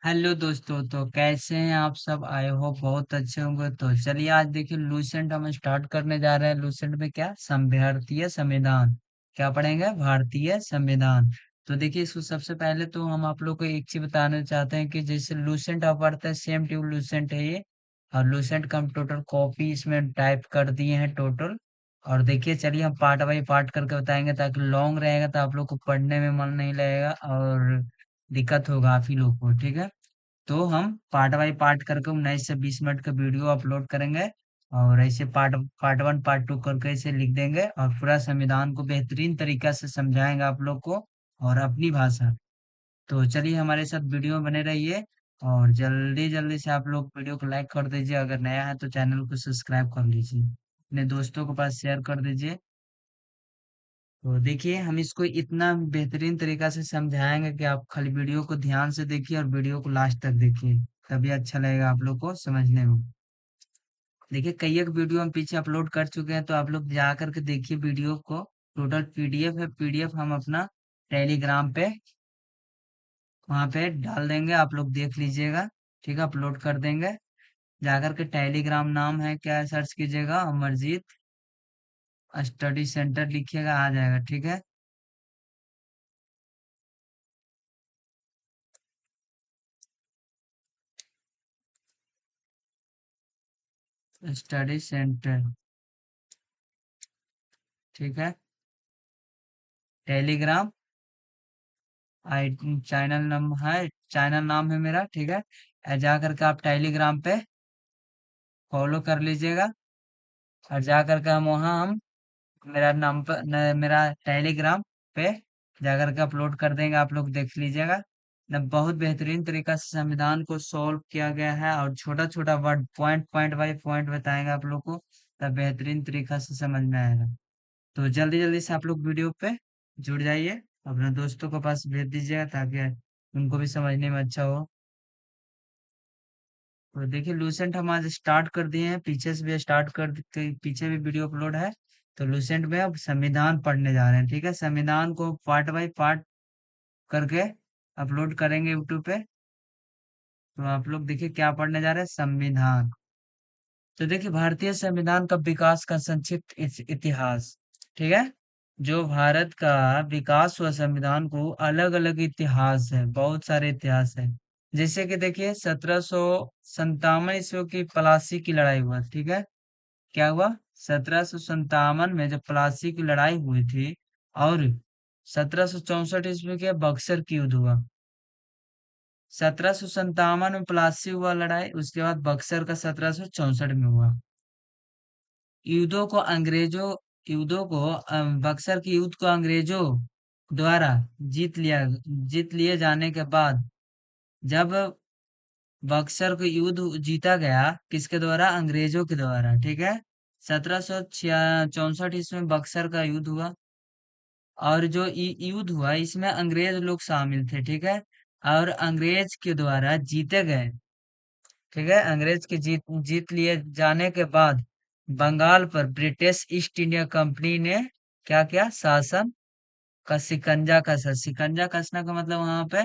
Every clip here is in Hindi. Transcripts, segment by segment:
हेलो दोस्तों। तो कैसे हैं आप सब? आई होप बहुत अच्छे होंगे। तो चलिए आज देखिए लूसेंट हम स्टार्ट करने जा रहे हैं। लूसेंट में क्या भारतीय संविधान क्या पढ़ेंगे? भारतीय संविधान। तो देखिए इसको सबसे पहले तो हम आप लोग को एक चीज बताना चाहते हैं कि जैसे लूसेंट आप पढ़ते हैं सेम ट्यूब लूसेंट है ये। और लूसेंट का हम टोटल कॉपी इसमें टाइप कर दिए हैं टोटल। और देखिए चलिए हम पार्ट बाई पार्ट करके बताएंगे ताकि लॉन्ग रहेगा तो आप लोग को पढ़ने में मन नहीं लगेगा और दिक्कत होगा आप ही लोग को। ठीक है, तो हम पार्ट बाय पार्ट करके 19 से 20 मिनट का वीडियो अपलोड करेंगे। और ऐसे part part one part two करके इसे लिख देंगे और पूरा संविधान को बेहतरीन तरीका से समझाएंगे आप लोग को और अपनी भाषा। तो चलिए हमारे साथ वीडियो में बने रहिए। और जल्दी जल्दी से आप लोग वीडियो को लाइक कर दीजिए, अगर नया है तो चैनल को सब्सक्राइब कर लीजिए, अपने दोस्तों के पास शेयर कर दीजिए। तो देखिए हम इसको इतना बेहतरीन तरीका से समझाएंगे कि आप खाली वीडियो को ध्यान से देखिए और वीडियो को लास्ट तक देखिए, तभी अच्छा लगेगा आप लोग को समझने में। देखिए कई एक वीडियो हम पीछे अपलोड कर चुके हैं, तो आप लोग जा करके देखिए वीडियो को। टोटल पीडीएफ है, पीडीएफ हम अपना टेलीग्राम पे वहाँ पे डाल देंगे, आप लोग देख लीजिएगा। ठीक है, अपलोड कर देंगे। जाकर के टेलीग्राम नाम है क्या, सर्च कीजिएगा अमरजीत स्टडी सेंटर लिखिएगा, आ जाएगा। ठीक है, स्टडी सेंटर। ठीक है, टेलीग्राम आई चैनल नाम है, चैनल नाम है मेरा। ठीक है, जा करके आप टेलीग्राम पे फॉलो कर लीजिएगा। और जा करके हम मेरा नाम पर मेरा टेलीग्राम पे जा करके अपलोड कर देंगे, आप लोग देख लीजिएगा न। बहुत बेहतरीन तरीका से संविधान को सॉल्व किया गया है और छोटा छोटा word point point by point बताएंगे आप लोग को, तब बेहतरीन तरीका से समझ में आएगा। तो जल्दी जल्दी से आप लोग वीडियो पे जुड़ जाइए, अपने दोस्तों के पास भेज दीजिएगा ताकि उनको भी समझने में अच्छा हो। तो देखिए लूसेंट हम आज स्टार्ट कर दिए हैं, पीछे से भी स्टार्ट पीछे भी वीडियो अपलोड है। तो लूसेंट में अब संविधान पढ़ने जा रहे हैं। ठीक है, संविधान को पार्ट बाय पार्ट करके अपलोड करेंगे यूट्यूब पे। तो आप लोग देखिए क्या पढ़ने जा रहे हैं, संविधान। तो देखिए भारतीय संविधान का विकास का संक्षिप्त इतिहास। ठीक है, जो भारत का विकास हुआ संविधान को अलग अलग इतिहास है, बहुत सारे इतिहास है। जैसे कि देखिए 1757 ईस्वी की प्लासी की लड़ाई हुआ। ठीक है, क्या हुआ? 1757 में जब प्लासी की लड़ाई हुई थी। और 1764 ईस्वी के बक्सर की युद्ध हुआ। 1757 में प्लासी हुआ लड़ाई, उसके बाद बक्सर का 1764 में हुआ। युद्धों को अंग्रेजों बक्सर की युद्ध को अंग्रेजों द्वारा जीत लिए जाने के बाद, जब बक्सर को युद्ध जीता गया, किसके द्वारा? अंग्रेजों के द्वारा। ठीक है, 1764 ईस्वी में बक्सर का युद्ध हुआ। और जो युद्ध हुआ इसमें अंग्रेज लोग शामिल थे। ठीक है, और अंग्रेज के द्वारा जीते गए। ठीक है, अंग्रेज के जीत लिए जाने के बाद बंगाल पर ब्रिटिश ईस्ट इंडिया कंपनी ने क्या किया? शासन का शिकंजा कसा। शिकंजा कसना का मतलब वहां पे,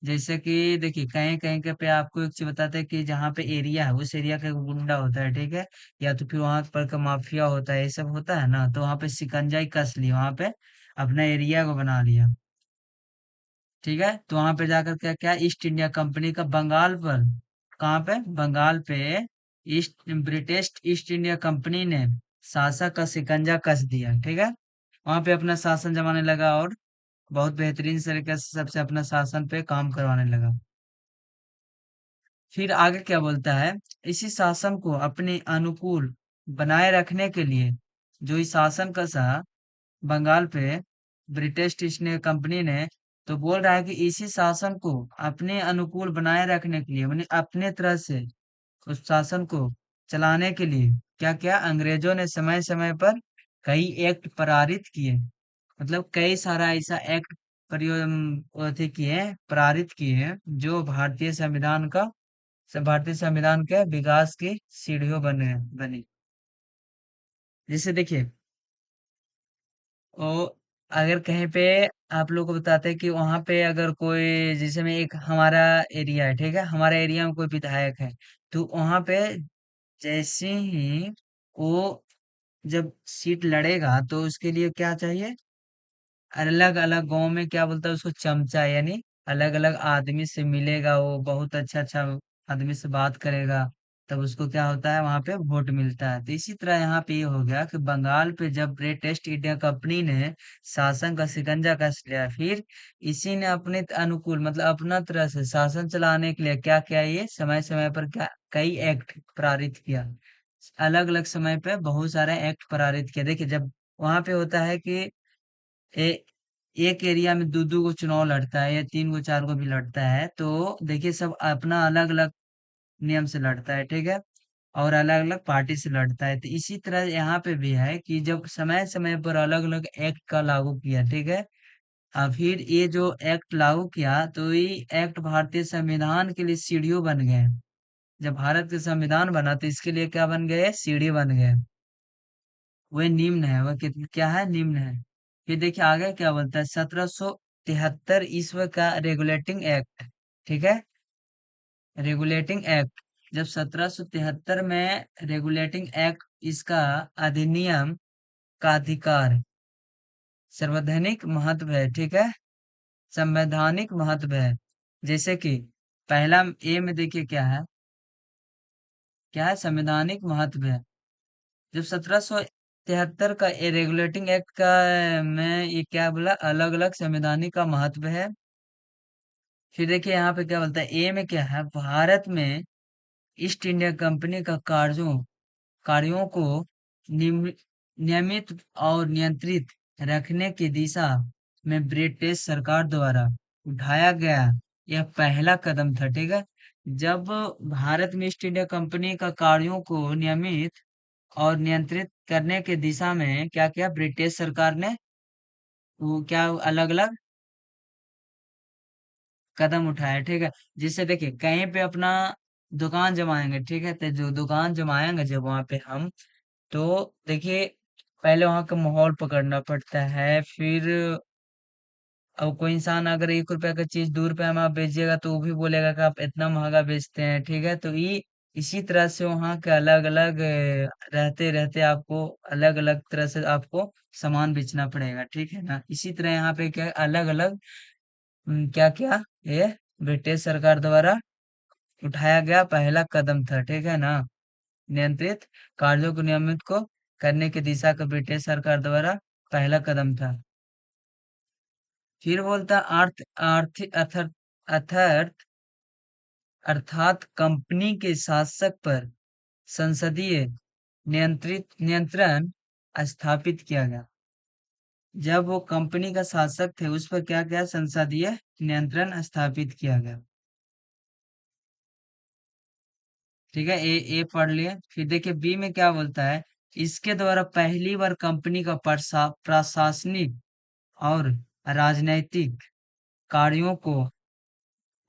जैसे कि देखिए कहीं कहीं के पे आपको एक चीज बताते हैं कि जहाँ पे एरिया है उस एरिया का एक गुंडा होता है। ठीक है, या तो फिर वहां पर का माफिया होता है, ये सब होता है ना, तो वहां पे शिकंजा ही कस लिया, वहां पे अपना एरिया को बना लिया। ठीक है, तो वहां पे जाकर क्या क्या, ईस्ट इंडिया कंपनी का बंगाल पर, कहाँ पे? बंगाल पे ब्रिटिश ईस्ट इंडिया कंपनी ने शासक का शिकंजा कस दिया। ठीक है, वहां पे अपना शासन जमाने लगा और बहुत बेहतरीन तरीके से सबसे अपना शासन पे काम करवाने लगा। फिर आगे क्या बोलता है, इसी शासन को अपने अनुकूल बनाए रखने के लिए जो इस शासन का बंगाल पे ब्रिटिश ईस्ट इंडिया कंपनी ने, तो बोल रहा है कि इसी शासन को अपने अनुकूल बनाए रखने के लिए, मैंने अपने तरह से उस शासन को चलाने के लिए क्या क्या, अंग्रेजों ने समय समय पर कई एक्ट पारित किए। मतलब कई सारा ऐसा एक्ट अथी किए हैं, पारित किए हैं, जो भारतीय संविधान के विकास की सीढ़ियों बनी। जैसे देखिए, ओ अगर कहीं पे आप लोग को बताते हैं कि वहां पे अगर कोई, जैसे में एक हमारा एरिया है, ठीक है, हमारे एरिया में कोई विधायक है, तो वहां पे जैसे ही वो जब सीट लड़ेगा तो उसके लिए क्या चाहिए, अलग अलग गांव में क्या बोलता है उसको, चमचा, यानी अलग अलग आदमी से मिलेगा, वो बहुत अच्छा अच्छा आदमी से बात करेगा, तब उसको क्या होता है, वहां पे वोट मिलता है। तो इसी तरह यहाँ पे ये हो गया कि बंगाल पे जब ब्रिटिश इंडिया कंपनी ने शासन का शिकंजा कस लिया, फिर इसी ने अपने अनुकूल, मतलब अपना तरह से शासन चलाने के लिए क्या किया, ये समय समय पर क्या कई एक्ट पारित किया, अलग अलग समय पे बहुत सारे एक्ट पारित किया। देखिए जब वहां पे होता है कि ए, एक एरिया में दो दो को चुनाव लड़ता है, या तीन को चार को भी लड़ता है, तो देखिए सब अपना अलग अलग नियम से लड़ता है, ठीक है, और अलग अलग पार्टी से लड़ता है। तो इसी तरह यहाँ पे भी है कि जब समय समय पर अलग अलग एक्ट का लागू किया, ठीक है, फिर ये जो एक्ट लागू किया, तो ये एक्ट भारतीय संविधान के लिए सीढ़ियों बन गए। जब भारत का संविधान बना तो इसके लिए क्या बन गए, सीढ़ी बन गए। वह निम्न है, वह कितना क्या है, निम्न है। फिर देखिए आगे क्या बोलता है, 1773 ईस्वी का रेगुलेटिंग एक्ट, ठीक है, रेगुलेटिंग एक्ट, जब 1773 में रेगुलेटिंग एक्ट, इसका अधिनियम का अधिकार संवैधानिक महत्व है, ठीक है, संवैधानिक महत्व है। जैसे कि पहला ए में देखिए क्या है, संवैधानिक महत्व है। जब 1773 का ये रेगुलेटिंग एक्ट का में ये क्या बोला, अलग अलग संवैधानिक का महत्व है। फिर देखिए यहाँ पे क्या बोलता है, ए में क्या है, भारत में ईस्ट इंडिया कंपनी का कार्यों को नियमित और नियंत्रित रखने की दिशा में ब्रिटिश सरकार द्वारा उठाया गया यह पहला कदम था, ठीक है। जब भारत में ईस्ट इंडिया कंपनी का कार्यों को नियमित और नियंत्रित करने की दिशा में क्या किया ब्रिटिश सरकार ने, वो क्या अलग अलग कदम उठाया, ठीक है। जिससे देखिए कहीं पे अपना दुकान जमाएंगे, ठीक है, तो जो दुकान जमाएंगे जब वहां पे हम, तो देखिए पहले वहां का माहौल पकड़ना पड़ता है। फिर अब कोई इंसान अगर 1 रुपए का चीज 2 रुपए में आप बेचिएगा तो वो भी बोलेगा कि आप इतना महंगा बेचते हैं, ठीक है। तो ये इसी तरह से वहाँ के अलग अलग रहते रहते आपको अलग अलग तरह से आपको सामान बेचना पड़ेगा, ठीक है ना। इसी तरह यहाँ पे क्या अलग अलग क्या क्या ये ब्रिटिश सरकार द्वारा उठाया गया पहला कदम था, ठीक है ना। नियंत्रित कार्यों को नियमित को करने की दिशा का ब्रिटिश सरकार द्वारा पहला कदम था। फिर बोलता आर्थिक अथर्थ अर्थात कंपनी के शासक पर संसदीय नियंत्रण स्थापित किया गया। जब वो कंपनी का शासक थे उस पर क्या क्या संसदीय नियंत्रण स्थापित किया गया, ठीक है। ए पढ़ लिए। फिर देखिए बी में क्या बोलता है, इसके द्वारा पहली बार कंपनी का प्रशासनिक और राजनैतिक कार्यों को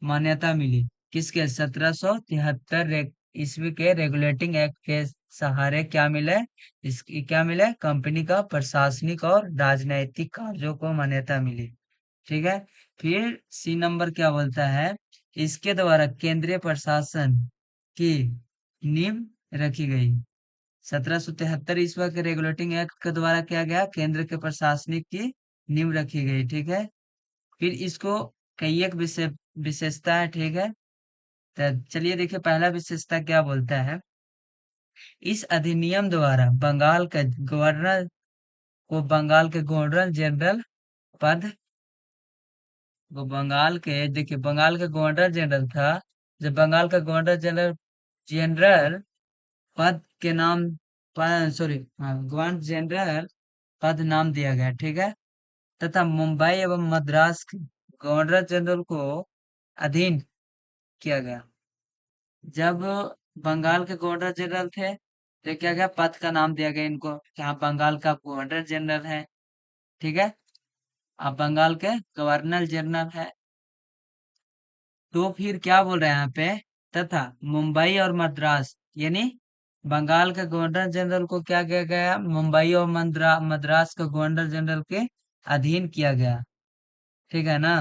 मान्यता मिली। किसके, 1773 ईस्वी के रेगुलेटिंग एक्ट के सहारे क्या मिले, इसकी क्या मिले, कंपनी का प्रशासनिक और राजनैतिक कार्यों को मान्यता मिली, ठीक है। फिर सी नंबर क्या बोलता है, इसके द्वारा केंद्रीय प्रशासन की नींव रखी गई। 1773 ईस्वी के रेगुलेटिंग एक्ट के द्वारा क्या गया, केंद्र के प्रशासनिक की नींव रखी गई, ठीक है। फिर इसको कई एक विशेषता है, ठीक है। तो चलिए देखिए पहला विशेषता क्या बोलता है, इस अधिनियम द्वारा बंगाल के गवर्नर जनरल पद, वो बंगाल के, देखिए बंगाल का गवर्नर जनरल था, जब बंगाल का गवर्नर जनरल जनरल पद के नाम, सॉरी, गवर्नर जनरल पद नाम दिया गया, ठीक है। तथा मुंबई एवं मद्रास के गवर्नर जनरल को अधीन किया गया। जब बंगाल के गवर्नर जनरल थे तो क्या क्या पद का नाम दिया गया इनको, यहाँ बंगाल का गवर्नर जनरल है, ठीक है, अब बंगाल के गवर्नर जनरल है। तो फिर क्या बोल रहे हैं यहाँ पे, तथा मुंबई और मद्रास, यानी बंगाल के गवर्नर जनरल को क्या किया गया, मुंबई और मद्रास का गवर्नर जनरल के अधीन किया गया। ठीक है ना।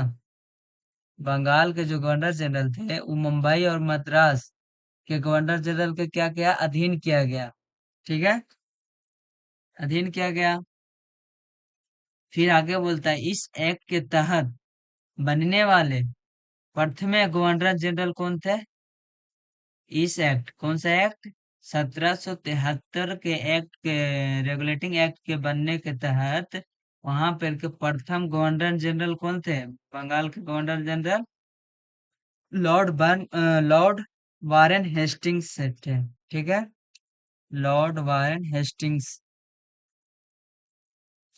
बंगाल के जो गवर्नर जनरल थे वो मुंबई और मद्रास के गवर्नर जनरल के क्या किया, अधीन किया गया। ठीक है, अधीन किया गया। फिर आगे बोलता है इस एक्ट के तहत बनने वाले प्रथम गवर्नर जनरल कौन थे। इस एक्ट, कौन सा एक्ट, 1773 के एक्ट के, रेगुलेटिंग एक्ट के बनने के तहत वहां पर के प्रथम गवर्नर जनरल कौन थे, बंगाल के governor general Lord Warren Hastings से थे। ठीक है, लॉर्ड वारेन हेस्टिंग्स।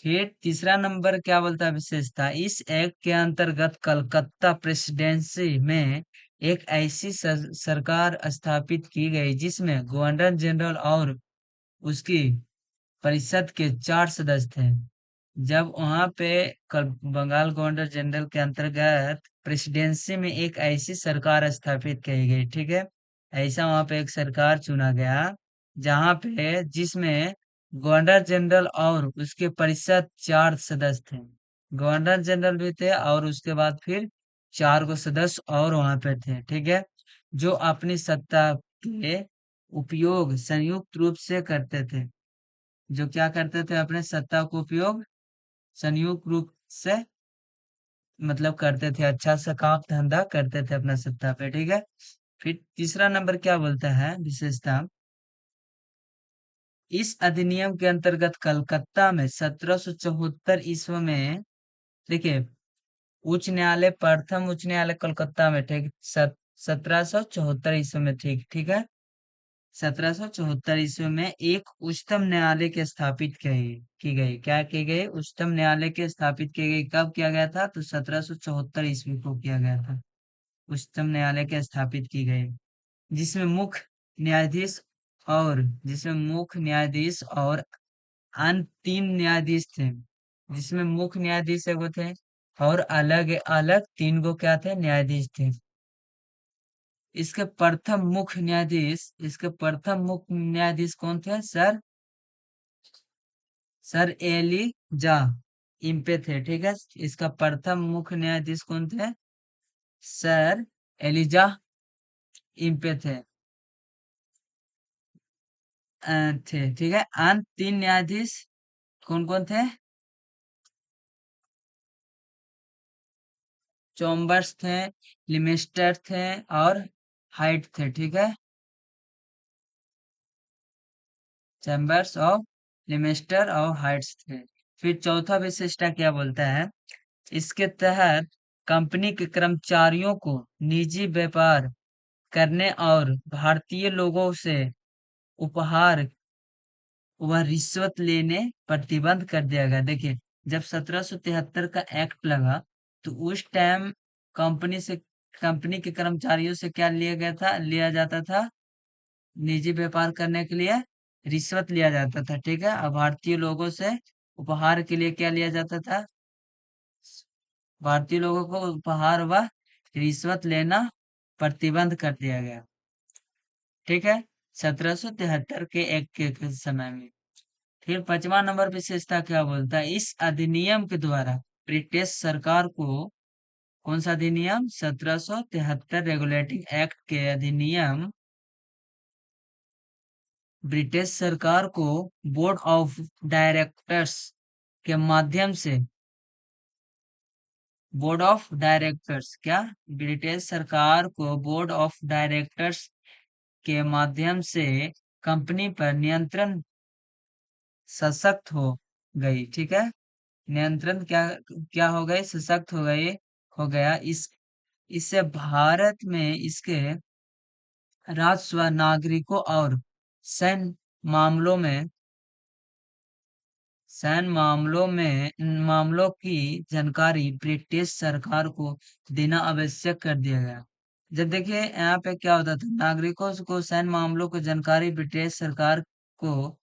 फिर तीसरा नंबर क्या बोलता है विशेषता, इस एक्ट के अंतर्गत कलकत्ता प्रेसिडेंसी में एक ऐसी सरकार स्थापित की गई जिसमें गवर्नर जनरल और उसकी परिषद के 4 सदस्य थे। जब वहां पे बंगाल गवर्नर जनरल के अंतर्गत प्रेसिडेंसी में एक ऐसी सरकार स्थापित की गई, ठीक है, ऐसा वहां पे एक सरकार चुना गया जहां पे जिसमें गवर्नर जनरल और उसके परिषद 4 सदस्य थे। गवर्नर जनरल भी थे और उसके बाद फिर 4 गो सदस्य और वहां पे थे। ठीक है, जो अपनी सत्ता के उपयोग संयुक्त रूप से करते थे, जो क्या करते थे, अपने सत्ता को उपयोग संयुक्त रूप से मतलब करते थे, अच्छा सा काम धंधा करते थे अपना सत्ता पे। ठीक है, फिर तीसरा नंबर क्या बोलता है विशेषता, इस अधिनियम के अंतर्गत कलकत्ता में 1774 ईस्वी में, देखिए, उच्च न्यायालय, प्रथम उच्च न्यायालय कलकत्ता में, ठीक, 1774 ईस्वी में, ठीक, ठीक है, 1774 ईस्वी में एक उच्चतम न्यायालय के स्थापित की गई, क्या की गई, उच्चतम न्यायालय के स्थापित की गई। कब किया गया था, तो 1774 ईस्वी को किया गया था, उच्चतम न्यायालय के स्थापित की गई, जिसमें मुख्य न्यायाधीश और अन्य 3 न्यायाधीश थे, जिसमें मुख्य न्यायाधीश एगो थे और अलग अलग 3 गो क्या थे, न्यायाधीश थे। इसके प्रथम मुख्य न्यायाधीश कौन थे, सर एलिजा इम्पे थे। ठीक है, इसका प्रथम मुख्य न्यायाधीश कौन थे, सर एलिजा इम्पे थे। ठीक है, अन्य 3 न्यायाधीश कौन कौन थे, चौम्बर्स थे, लिमेस्टर थे और हाइट थे। ठीक है, चैम्बर्स ऑफ लिमेस्टर और हाइट्स थे। फिर चौथा विशिष्टा क्या बोलता है, इसके तहत कंपनी के कर्मचारियों को निजी व्यापार करने और भारतीय लोगों से उपहार व रिश्वत लेने प्रतिबंध कर दिया गया। देखिए, जब 1773 का एक्ट लगा तो उस टाइम कंपनी से कंपनी के कर्मचारियों से क्या लिया जाता था, निजी व्यापार करने के लिए रिश्वत लिया जाता था। ठीक है, और भारतीय लोगों से उपहार के लिए क्या लिया जाता था, भारतीय लोगों को उपहार व रिश्वत लेना प्रतिबंध कर दिया गया। ठीक है, 1773 के एक्ट के समय में। फिर पांचवा नंबर विशेषता क्या बोलता है, इस अधिनियम के द्वारा ब्रिटिश सरकार को, कौन सा अधिनियम, 1773 रेगुलेटिंग एक्ट के अधिनियम, ब्रिटिश सरकार को बोर्ड ऑफ डायरेक्टर्स के माध्यम से, बोर्ड ऑफ डायरेक्टर्स क्या, ब्रिटिश सरकार को बोर्ड ऑफ डायरेक्टर्स के माध्यम से कंपनी पर नियंत्रण सशक्त हो गई। ठीक है, नियंत्रण क्या क्या हो गई, सशक्त हो गया। इससे भारत में इसके राजस्व, नागरिकों और सैन्य मामलों में मामलों की जानकारी ब्रिटिश सरकार को देना आवश्यक कर दिया गया। जब देखिए यहाँ पे क्या होता था, नागरिकों को सैन्य मामलों को जानकारी ब्रिटिश सरकार को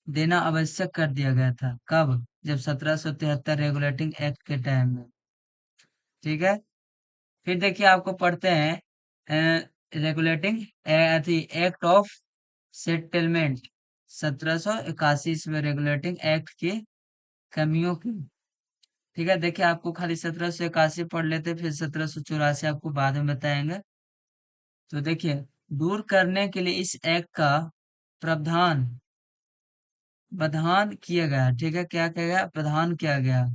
देना आवश्यक कर दिया गया था। कब, जब 1773 रेगुलेटिंग एक्ट के टाइम में। ठीक है, फिर देखिए आपको पढ़ते हैं रेगुलेटिंग एक्ट ऑफ सेटलमेंट, 1781 में रेगुलेटिंग एक्ट की कमियों की ठीक है, देखिए आपको खाली 1781 पढ़ लेते, फिर 1784 आपको बाद में बताएंगे। तो देखिए, दूर करने के लिए इस एक्ट का प्रावधान प्रधान किया गया। ठीक है, क्या किया गया? प्रधान किया गया।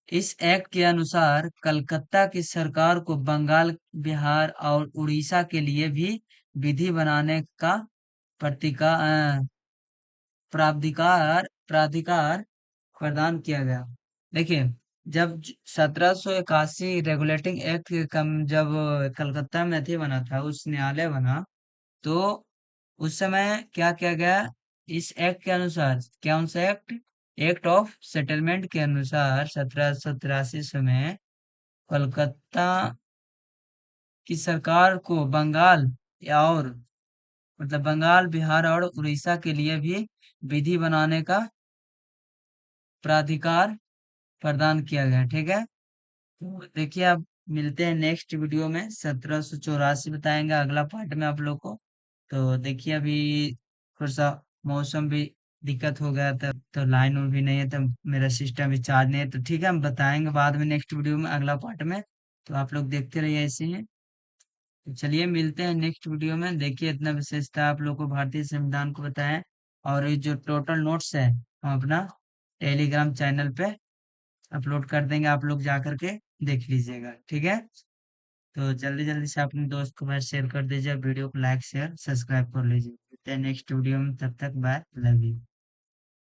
इस एक्ट के अनुसार कलकत्ता की सरकार को बंगाल, बिहार और उड़ीसा के लिए भी विधि बनाने का प्रतिका प्राधिकार प्राधिकार प्रदान किया गया। देखिए, जब 1781 रेगुलेटिंग एक्ट जब कलकत्ता में थी बना था, उस न्यायालय बना, तो उस समय क्या किया गया? इस एक्ट के अनुसार, कौन सा एक्ट? एक्ट ऑफ सेटलमेंट के अनुसार 1783 में कोलकाता की सरकार को बंगाल और मतलब बंगाल, बिहार और उड़ीसा के लिए भी विधि बनाने का प्राधिकार प्रदान किया गया। ठीक है, तो देखिए, अब मिलते हैं नेक्स्ट वीडियो में। 1784 बताएंगे अगला पार्ट में आप लोग को। तो देखिए, अभी थोड़ा सा मौसम भी दिक्कत हो गया था, तो लाइन उन भी नहीं है, तो मेरा सिस्टम भी चार्ज नहीं है। तो ठीक है, हम बताएंगे बाद में नेक्स्ट वीडियो में अगला पार्ट में। तो आप लोग देखते रहिए ऐसे ही। तो चलिए, मिलते हैं नेक्स्ट वीडियो में। देखिए, इतना विशेषता आप लोग को भारतीय संविधान को बताएं, और ये जो टोटल नोट्स है हम अपना टेलीग्राम चैनल पे अपलोड कर देंगे, आप लोग जा करके देख लीजिएगा। ठीक है, तो जल्दी जल्दी से अपने दोस्त को मैं शेयर कर दीजिए, वीडियो को लाइक शेयर सब्सक्राइब कर लीजिए। मिलते हैं नेक्स्ट वीडियो में, तब तक बाय, लव यू।